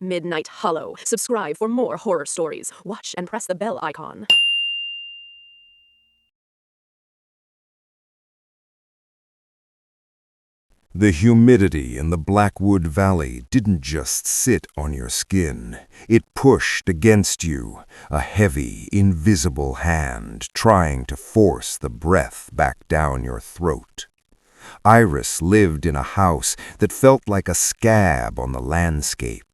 Midnight Hollow. Subscribe for more horror stories. Watch and press the bell icon. The humidity in the Blackwood Valley didn't just sit on your skin. It pushed against you, a heavy, invisible hand trying to force the breath back down your throat. Iris lived in a house that felt like a scab on the landscape,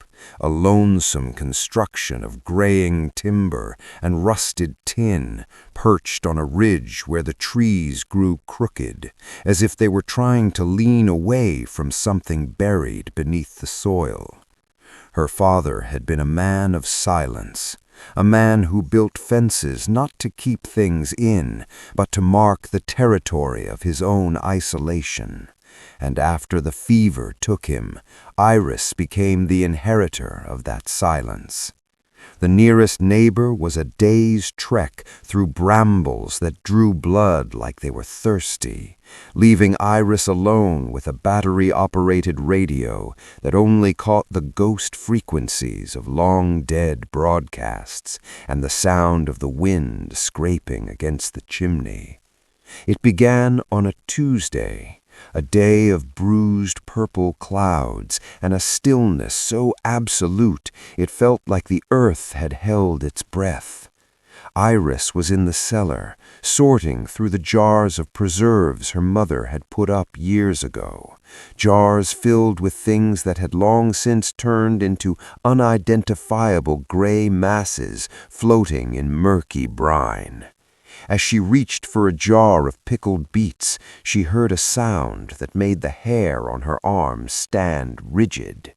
a lonesome construction of graying timber and rusted tin perched on a ridge where the trees grew crooked, as if they were trying to lean away from something buried beneath the soil. Her father had been a man of silence, a man who built fences not to keep things in, but to mark the territory of his own isolation. And after the fever took him, Iris became the inheritor of that silence. The nearest neighbor was a day's trek through brambles that drew blood like they were thirsty, leaving Iris alone with a battery-operated radio that only caught the ghost frequencies of long-dead broadcasts and the sound of the wind scraping against the chimney. It began on a Tuesday, a day of bruised purple clouds and a stillness so absolute it felt like the earth had held its breath. Iris was in the cellar, sorting through the jars of preserves her mother had put up years ago, jars filled with things that had long since turned into unidentifiable gray masses floating in murky brine. As she reached for a jar of pickled beets, she heard a sound that made the hair on her arms stand rigid.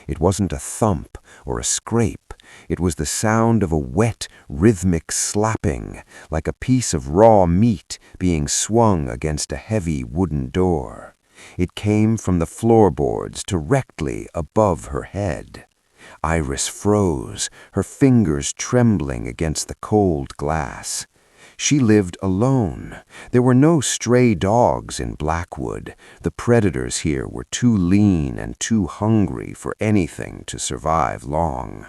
It wasn't a thump or a scrape. It was the sound of a wet, rhythmic slapping, like a piece of raw meat being swung against a heavy wooden door. It came from the floorboards directly above her head. Iris froze, her fingers trembling against the cold glass. She lived alone. There were no stray dogs in Blackwood. The predators here were too lean and too hungry for anything to survive long.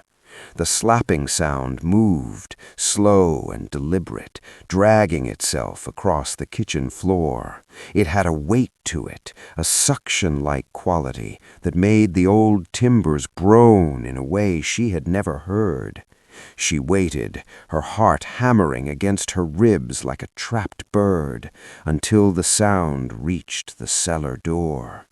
The slapping sound moved, slow and deliberate, dragging itself across the kitchen floor. It had a weight to it, a suction-like quality that made the old timbers groan in a way she had never heard. She waited, her heart hammering against her ribs like a trapped bird, until the sound reached the cellar door.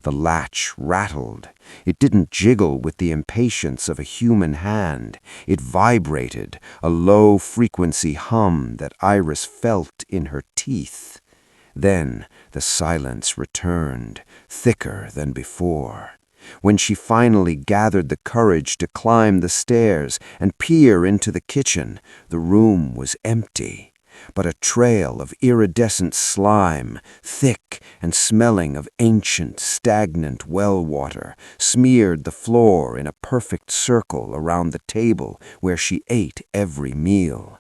The latch rattled. It didn't jiggle with the impatience of a human hand. It vibrated, a low-frequency hum that Iris felt in her teeth. Then the silence returned, thicker than before. When she finally gathered the courage to climb the stairs and peer into the kitchen, the room was empty. But a trail of iridescent slime, thick and smelling of ancient, stagnant well water, smeared the floor in a perfect circle around the table where she ate every meal.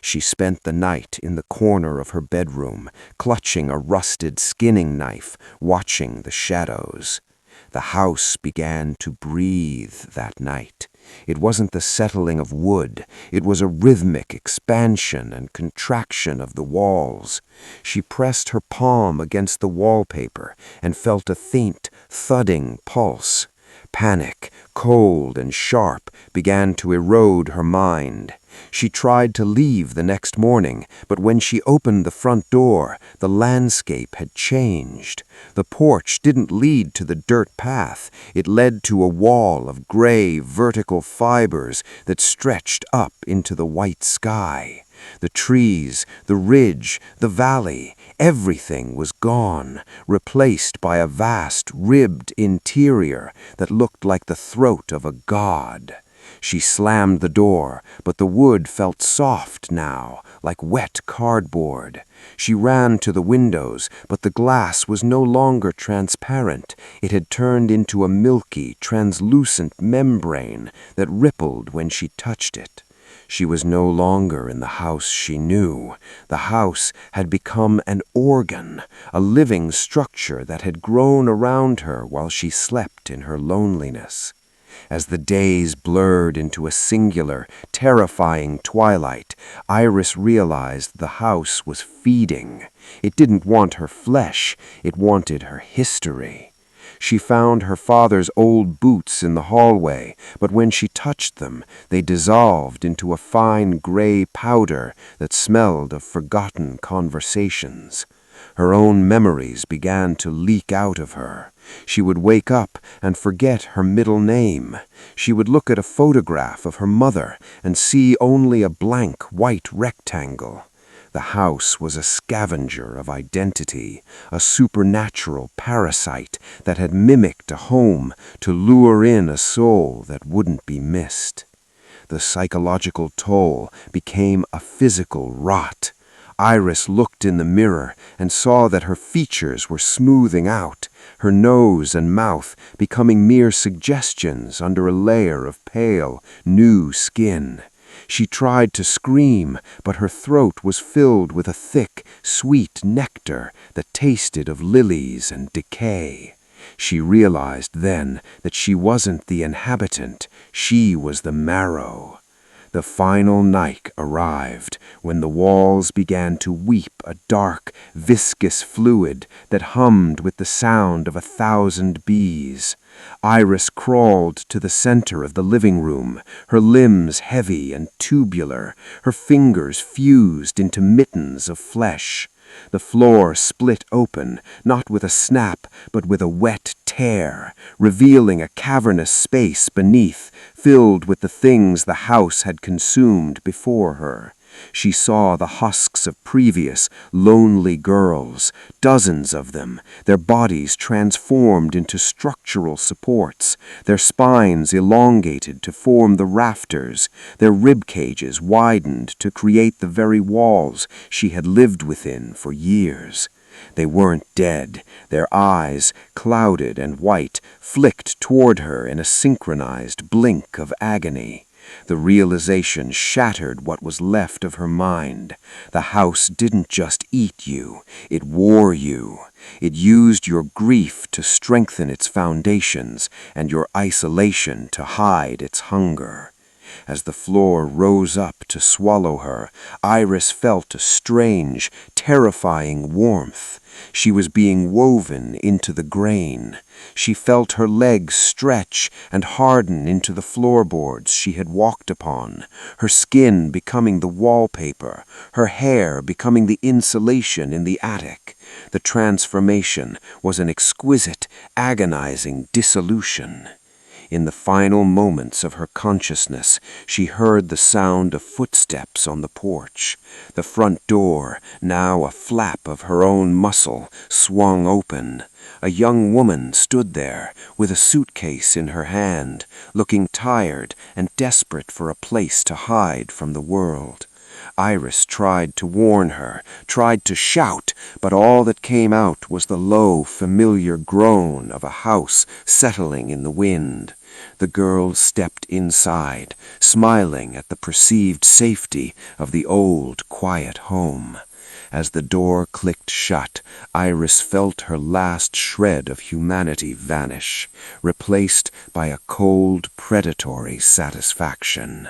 She spent the night in the corner of her bedroom, clutching a rusted skinning knife, watching the shadows. The house began to breathe that night. It wasn't the settling of wood. It was a rhythmic expansion and contraction of the walls. She pressed her palm against the wallpaper and felt a faint, thudding pulse. Panic, cold and sharp, began to erode her mind. She tried to leave the next morning, but when she opened the front door, the landscape had changed. The porch didn't lead to the dirt path. It led to a wall of gray, vertical fibers that stretched up into the white sky. The trees, the ridge, the valley, everything was gone, replaced by a vast, ribbed interior that looked like the throat of a god. She slammed the door, but the wood felt soft now, like wet cardboard. She ran to the windows, but the glass was no longer transparent. It had turned into a milky, translucent membrane that rippled when she touched it. She was no longer in the house she knew. The house had become an organ, a living structure that had grown around her while she slept in her loneliness. As the days blurred into a singular, terrifying twilight, Iris realized the house was feeding. It didn't want her flesh, it wanted her history. She found her father's old boots in the hallway, but when she touched them, they dissolved into a fine gray powder that smelled of forgotten conversations. Her own memories began to leak out of her. She would wake up and forget her middle name. She would look at a photograph of her mother and see only a blank white rectangle. The house was a scavenger of identity, a supernatural parasite that had mimicked a home to lure in a soul that wouldn't be missed. The psychological toll became a physical rot. Iris looked in the mirror and saw that her features were smoothing out, her nose and mouth becoming mere suggestions under a layer of pale, new skin. She tried to scream, but her throat was filled with a thick, sweet nectar that tasted of lilies and decay. She realized then that she wasn't the inhabitant, she was the marrow. The final night arrived, when the walls began to weep a dark, viscous fluid that hummed with the sound of 1,000 bees. Iris crawled to the center of the living room, her limbs heavy and tubular, her fingers fused into mittens of flesh. The floor split open, not with a snap, but with a wet tear, revealing a cavernous space beneath, filled with the things the house had consumed before her. She saw the husks of previous, lonely girls, dozens of them, their bodies transformed into structural supports, their spines elongated to form the rafters, their rib cages widened to create the very walls she had lived within for years. They weren't dead. Their eyes, clouded and white, flicked toward her in a synchronized blink of agony. The realization shattered what was left of her mind. The house didn't just eat you, it wore you. It used your grief to strengthen its foundations and your isolation to hide its hunger. As the floor rose up to swallow her, Iris felt a strange, terrifying warmth. She was being woven into the grain. She felt her legs stretch and harden into the floorboards she had walked upon, her skin becoming the wallpaper, her hair becoming the insulation in the attic. The transformation was an exquisite, agonizing dissolution. In the final moments of her consciousness, she heard the sound of footsteps on the porch. The front door, now a flap of her own muscle, swung open. A young woman stood there, with a suitcase in her hand, looking tired and desperate for a place to hide from the world. Iris tried to warn her, tried to shout, but all that came out was the low, familiar groan of a house settling in the wind. The girl stepped inside, smiling at the perceived safety of the old, quiet home. As the door clicked shut, Iris felt her last shred of humanity vanish, replaced by a cold, predatory satisfaction.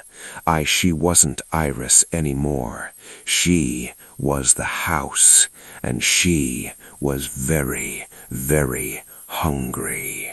She wasn't Iris anymore. She was the house, and she was very, very hungry.